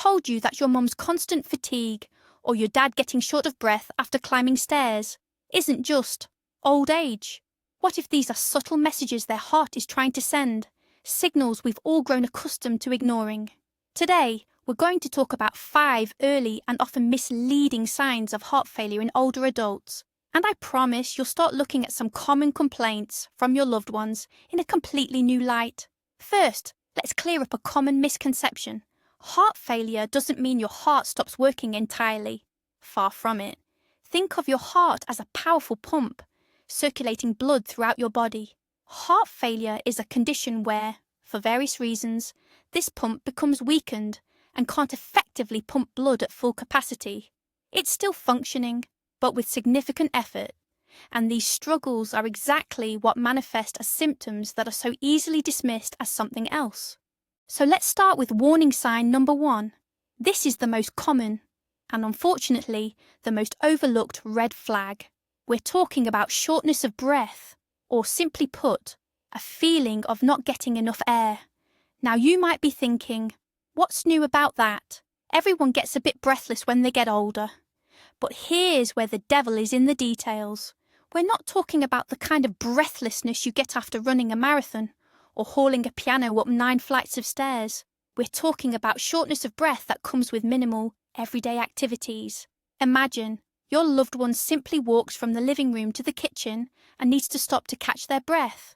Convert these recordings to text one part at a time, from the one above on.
told you that your mum's constant fatigue or your dad getting short of breath after climbing stairs isn't just old age? What if these are subtle messages their heart is trying to send, signals we've all grown accustomed to ignoring? Today, we're going to talk about 5 early and often misleading signs of heart failure in older adults. And I promise you'll start looking at some common complaints from your loved ones in a completely new light. First, let's clear up a common misconception. Heart failure doesn't mean your heart stops working entirely. Far from it. Think of your heart as a powerful pump, circulating blood throughout your body. Heart failure is a condition where, for various reasons, this pump becomes weakened and can't effectively pump blood at full capacity. It's still functioning, but with significant effort, and these struggles are exactly what manifest as symptoms that are so easily dismissed as something else. So let's start with warning sign number 1. This is the most common, and unfortunately, the most overlooked red flag. We're talking about shortness of breath, or simply put, a feeling of not getting enough air. Now you might be thinking, what's new about that? Everyone gets a bit breathless when they get older. But here's where the devil is in the details. We're not talking about the kind of breathlessness you get after running a marathon or hauling a piano up 9 flights of stairs. We're talking about shortness of breath that comes with minimal, everyday activities. Imagine your loved one simply walks from the living room to the kitchen and needs to stop to catch their breath.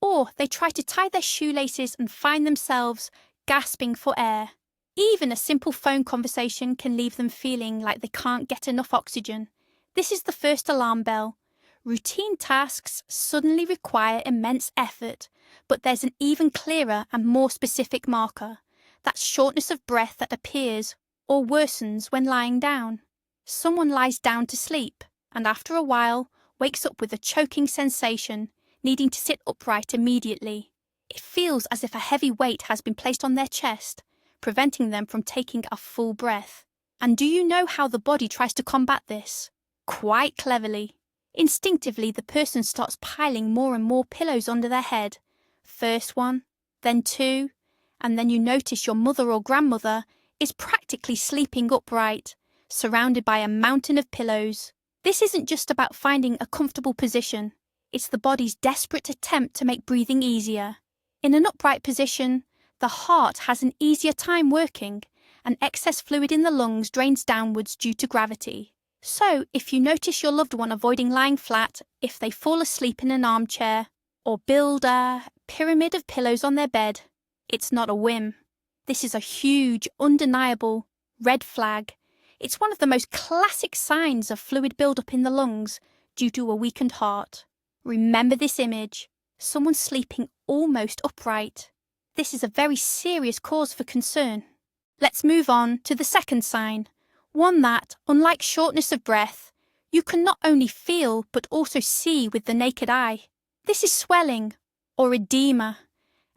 Or they try to tie their shoelaces and find themselves gasping for air. Even a simple phone conversation can leave them feeling like they can't get enough oxygen. This is the first alarm bell. Routine tasks suddenly require immense effort, but there's an even clearer and more specific marker. That's shortness of breath that appears or worsens when lying down. Someone lies down to sleep, and after a while wakes up with a choking sensation, needing to sit upright immediately. It feels as if a heavy weight has been placed on their chest, preventing them from taking a full breath. And do you know how the body tries to combat this? Quite cleverly. Instinctively, the person starts piling more and more pillows under their head. First one, then 2, and then you notice your mother or grandmother is practically sleeping upright, surrounded by a mountain of pillows. This isn't just about finding a comfortable position. It's the body's desperate attempt to make breathing easier. In an upright position, the heart has an easier time working, and excess fluid in the lungs drains downwards due to gravity. So, if you notice your loved one avoiding lying flat, if they fall asleep in an armchair, or build a pyramid of pillows on their bed, it's not a whim. This is a huge, undeniable red flag. It's one of the most classic signs of fluid buildup in the lungs due to a weakened heart. Remember this image: someone sleeping almost upright. This is a very serious cause for concern. Let's move on to the second sign, one that, unlike shortness of breath, you can not only feel but also see with the naked eye. This is swelling, or edema.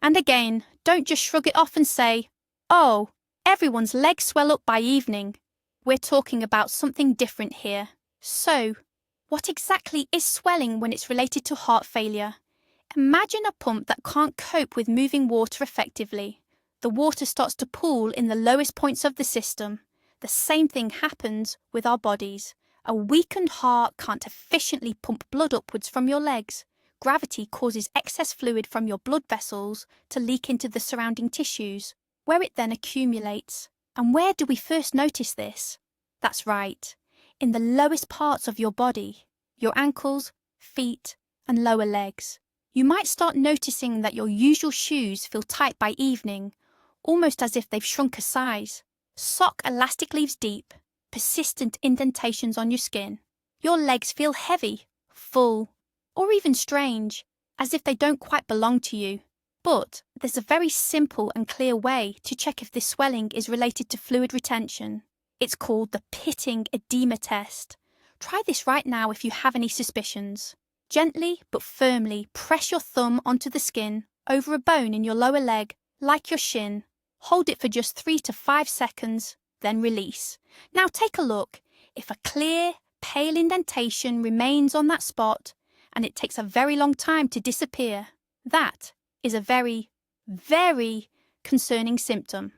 And again, don't just shrug it off and say, oh, everyone's legs swell up by evening. We're talking about something different here. So, what exactly is swelling when it's related to heart failure? Imagine a pump that can't cope with moving water effectively. The water starts to pool in the lowest points of the system. The same thing happens with our bodies. A weakened heart can't efficiently pump blood upwards from your legs. Gravity causes excess fluid from your blood vessels to leak into the surrounding tissues, where it then accumulates. And where do we first notice this? That's right, in the lowest parts of your body, your ankles, feet, and lower legs. You might start noticing that your usual shoes feel tight by evening, almost as if they've shrunk a size. Sock elastic leaves deep, persistent indentations on your skin. Your legs feel heavy, full, or even strange, as if they don't quite belong to you. But there's a very simple and clear way to check if this swelling is related to fluid retention. It's called the pitting edema test. Try this right now if you have any suspicions. Gently but firmly press your thumb onto the skin over a bone in your lower leg, like your shin. Hold it for just 3 to 5 seconds, then release. Now take a look. If a clear, pale indentation remains on that spot, and it takes a very long time to disappear, that is a very, very concerning symptom.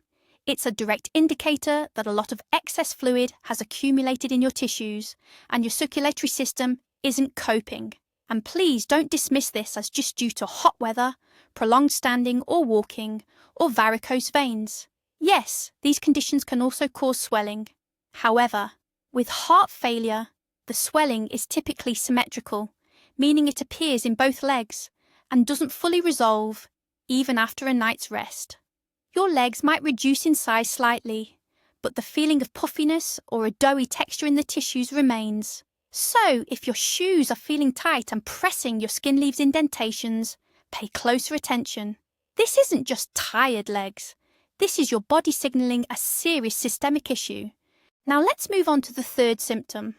It's a direct indicator that a lot of excess fluid has accumulated in your tissues and your circulatory system isn't coping. And please don't dismiss this as just due to hot weather, prolonged standing or walking, or varicose veins. Yes, these conditions can also cause swelling. However, with heart failure, the swelling is typically symmetrical, meaning it appears in both legs and doesn't fully resolve even after a night's rest. Your legs might reduce in size slightly, but the feeling of puffiness or a doughy texture in the tissues remains. So, if your shoes are feeling tight and pressing, your skin leaves indentations, pay closer attention. This isn't just tired legs. This is your body signaling a serious systemic issue. Now let's move on to the third symptom.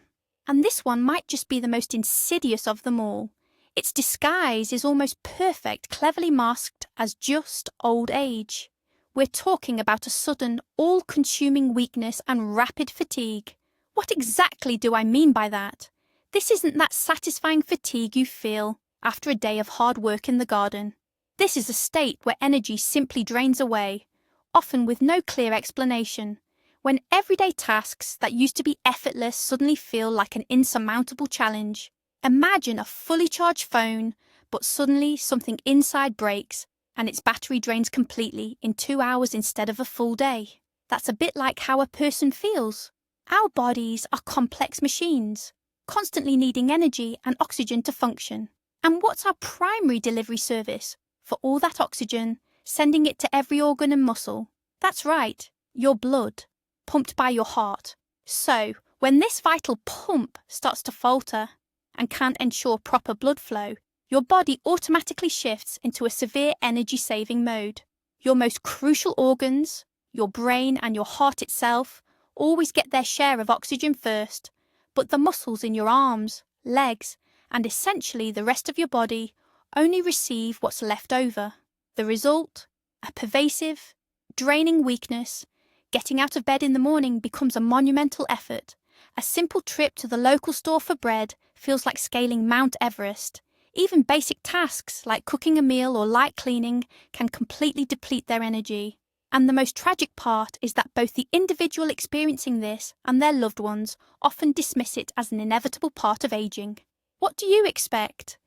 And this one might just be the most insidious of them all. Its disguise is almost perfect, cleverly masked as just old age. We're talking about a sudden, all-consuming weakness and rapid fatigue. What exactly do I mean by that? This isn't that satisfying fatigue you feel after a day of hard work in the garden. This is a state where energy simply drains away, often with no clear explanation, when everyday tasks that used to be effortless suddenly feel like an insurmountable challenge. Imagine a fully charged phone, but suddenly something inside breaks and its battery drains completely in 2 hours instead of a full day. That's a bit like how a person feels. Our bodies are complex machines, constantly needing energy and oxygen to function. And what's our primary delivery service for all that oxygen, sending it to every organ and muscle? That's right, your blood, pumped by your heart. So, when this vital pump starts to falter and can't ensure proper blood flow, your body automatically shifts into a severe energy-saving mode. Your most crucial organs, your brain and your heart itself, always get their share of oxygen first, but the muscles in your arms, legs, and essentially the rest of your body only receive what's left over. The result? A pervasive, draining weakness. Getting out of bed in the morning becomes a monumental effort. A simple trip to the local store for bread feels like scaling Mount Everest. Even basic tasks like cooking a meal or light cleaning can completely deplete their energy. And the most tragic part is that both the individual experiencing this and their loved ones often dismiss it as an inevitable part of aging. What do you expect?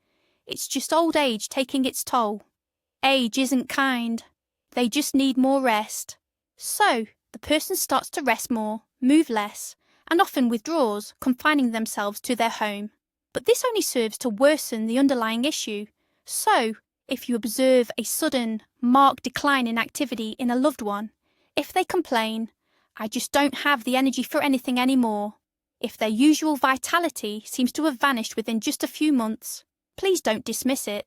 It's just old age taking its toll. Age isn't kind. They just need more rest. So, the person starts to rest more, move less, and often withdraws, confining themselves to their home. But this only serves to worsen the underlying issue. So, if you observe a sudden, marked decline in activity in a loved one, if they complain, "I just don't have the energy for anything anymore," if their usual vitality seems to have vanished within just a few months, please don't dismiss it.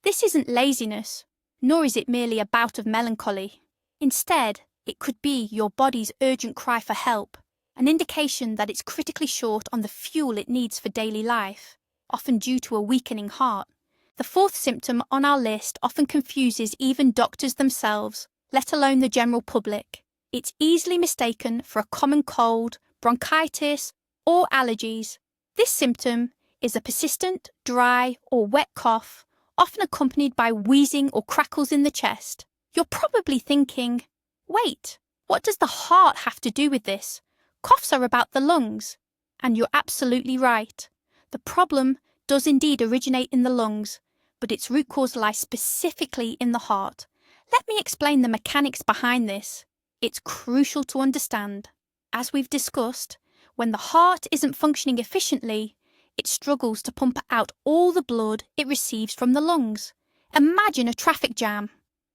This isn't laziness, nor is it merely a bout of melancholy. Instead, it could be your body's urgent cry for help, an indication that it's critically short on the fuel it needs for daily life, often due to a weakening heart. The fourth symptom on our list often confuses even doctors themselves, let alone the general public. It's easily mistaken for a common cold, bronchitis, or allergies. This symptom is a persistent, dry, or wet cough, often accompanied by wheezing or crackles in the chest. You're probably thinking, wait, what does the heart have to do with this? Coughs are about the lungs. And you're absolutely right. The problem does indeed originate in the lungs, but its root cause lies specifically in the heart. Let me explain the mechanics behind this. It's crucial to understand. As we've discussed, when the heart isn't functioning efficiently, it struggles to pump out all the blood it receives from the lungs. Imagine a traffic jam.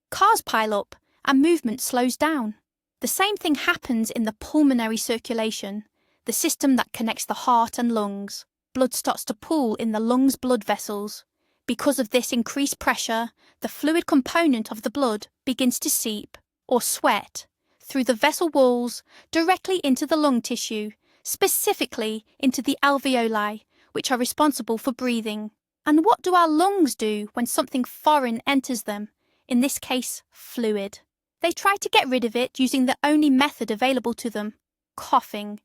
Cars pile up and movement slows down. The same thing happens in the pulmonary circulation, the system that connects the heart and lungs. Blood starts to pool in the lungs' blood vessels. Because of this increased pressure, the fluid component of the blood begins to seep, or sweat, through the vessel walls directly into the lung tissue, specifically into the alveoli, which are responsible for breathing. And what do our lungs do when something foreign enters them? In this case, fluid. They try to get rid of it using the only method available to them, coughing.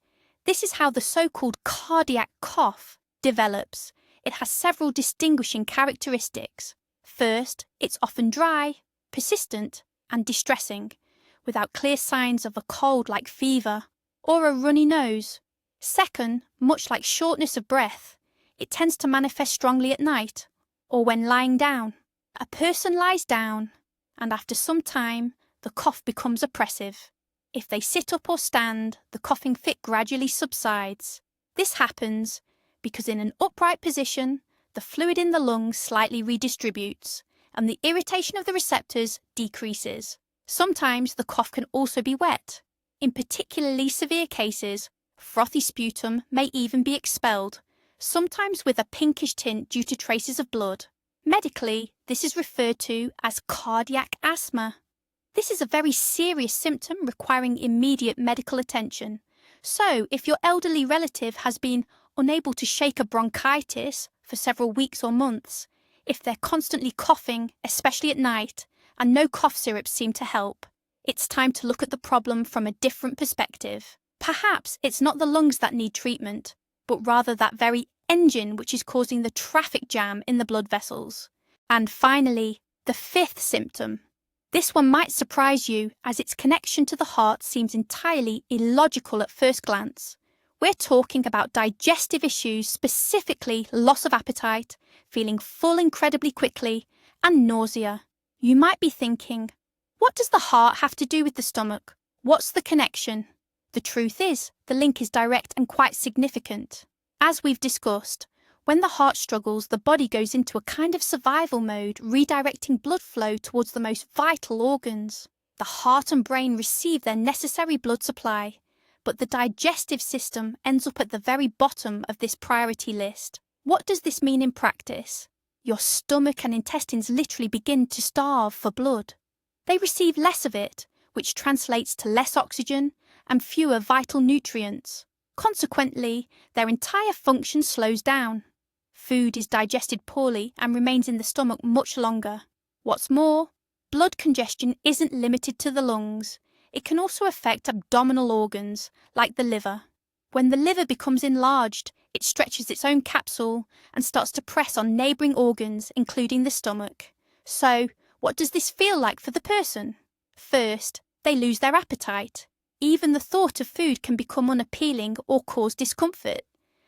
This is how the so-called cardiac cough develops. It has several distinguishing characteristics. First, it's often dry, persistent, and distressing, without clear signs of a cold like fever or a runny nose. Second, much like shortness of breath, it tends to manifest strongly at night or when lying down. A person lies down, and after some time, the cough becomes oppressive. If they sit up or stand, the coughing fit gradually subsides. This happens because in an upright position, the fluid in the lungs slightly redistributes, and the irritation of the receptors decreases. Sometimes the cough can also be wet. In particularly severe cases, frothy sputum may even be expelled, sometimes with a pinkish tint due to traces of blood. Medically, this is referred to as cardiac asthma. This is a very serious symptom requiring immediate medical attention. So, if your elderly relative has been unable to shake a bronchitis for several weeks or months, if they're constantly coughing, especially at night, and no cough syrups seem to help, it's time to look at the problem from a different perspective. Perhaps it's not the lungs that need treatment, but rather that very engine which is causing the traffic jam in the blood vessels. And finally, the fifth symptom. This one might surprise you, as its connection to the heart seems entirely illogical at first glance. We're talking about digestive issues, specifically loss of appetite, feeling full incredibly quickly, and nausea. You might be thinking, what does the heart have to do with the stomach? What's the connection? The truth is, the link is direct and quite significant. As we've discussed, when the heart struggles, the body goes into a kind of survival mode, redirecting blood flow towards the most vital organs. The heart and brain receive their necessary blood supply, but the digestive system ends up at the very bottom of this priority list. What does this mean in practice? Your stomach and intestines literally begin to starve for blood. They receive less of it, which translates to less oxygen and fewer vital nutrients. Consequently, their entire function slows down. Food is digested poorly and remains in the stomach much longer. What's more, blood congestion isn't limited to the lungs. It can also affect abdominal organs, like the liver. When the liver becomes enlarged, it stretches its own capsule and starts to press on neighbouring organs, including the stomach. So, what does this feel like for the person? First, they lose their appetite. Even the thought of food can become unappealing or cause discomfort.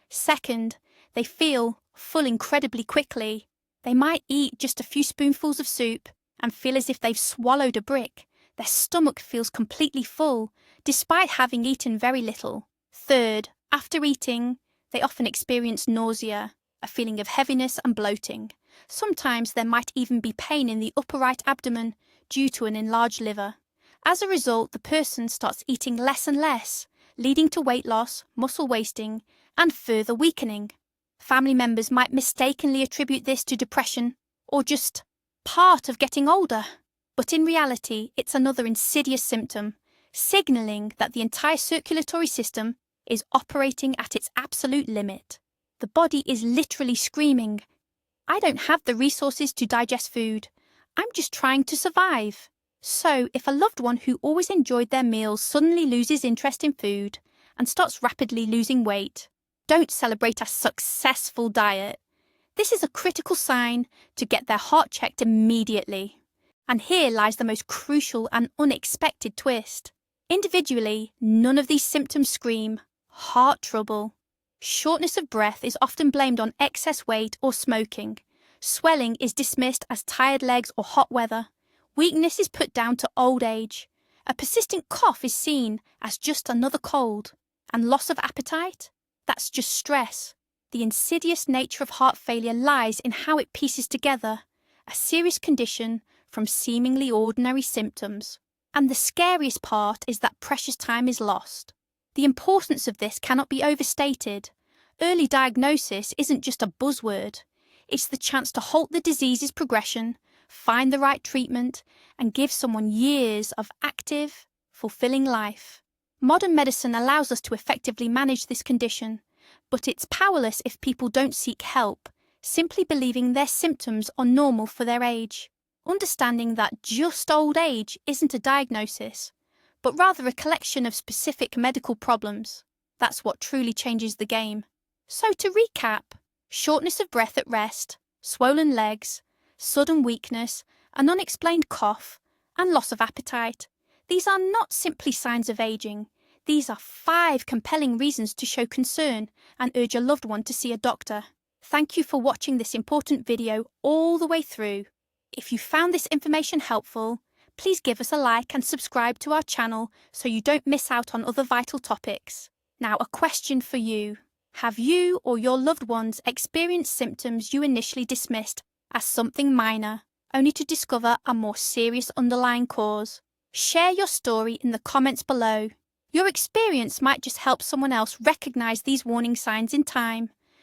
Second, they feel full incredibly quickly. They might eat just a few spoonfuls of soup and feel as if they've swallowed a brick. Their stomach feels completely full, despite having eaten very little. Third, after eating, they often experience nausea, a feeling of heaviness and bloating. Sometimes there might even be pain in the upper right abdomen due to an enlarged liver. As a result, the person starts eating less and less, leading to weight loss, muscle wasting, and further weakening. Family members might mistakenly attribute this to depression or just part of getting older. But in reality, it's another insidious symptom, signalling that the entire circulatory system is operating at its absolute limit. The body is literally screaming, I don't have the resources to digest food. I'm just trying to survive. So, if a loved one who always enjoyed their meals suddenly loses interest in food and starts rapidly losing weight, don't celebrate a successful diet. This is a critical sign to get their heart checked immediately. And here lies the most crucial and unexpected twist. Individually, none of these symptoms scream heart trouble. Shortness of breath is often blamed on excess weight or smoking. Swelling is dismissed as tired legs or hot weather. Weakness is put down to old age. A persistent cough is seen as just another cold. And loss of appetite? That's just stress. The insidious nature of heart failure lies in how it pieces together a serious condition from seemingly ordinary symptoms. And the scariest part is that precious time is lost. The importance of this cannot be overstated. Early diagnosis isn't just a buzzword. It's the chance to halt the disease's progression, find the right treatment, and give someone years of active, fulfilling life. Modern medicine allows us to effectively manage this condition, but it's powerless if people don't seek help, simply believing their symptoms are normal for their age. Understanding that just old age isn't a diagnosis, but rather a collection of specific medical problems. That's what truly changes the game. So to recap, shortness of breath at rest, swollen legs, sudden weakness, an unexplained cough, and loss of appetite. These are not simply signs of aging. These are 5 compelling reasons to show concern and urge a loved one to see a doctor. Thank you for watching this important video all the way through. If you found this information helpful, please give us a like and subscribe to our channel so you don't miss out on other vital topics. Now, a question for you. Have you or your loved ones experienced symptoms you initially dismissed as something minor, only to discover a more serious underlying cause? Share your story in the comments below. Your experience might just help someone else recognize these warning signs in time.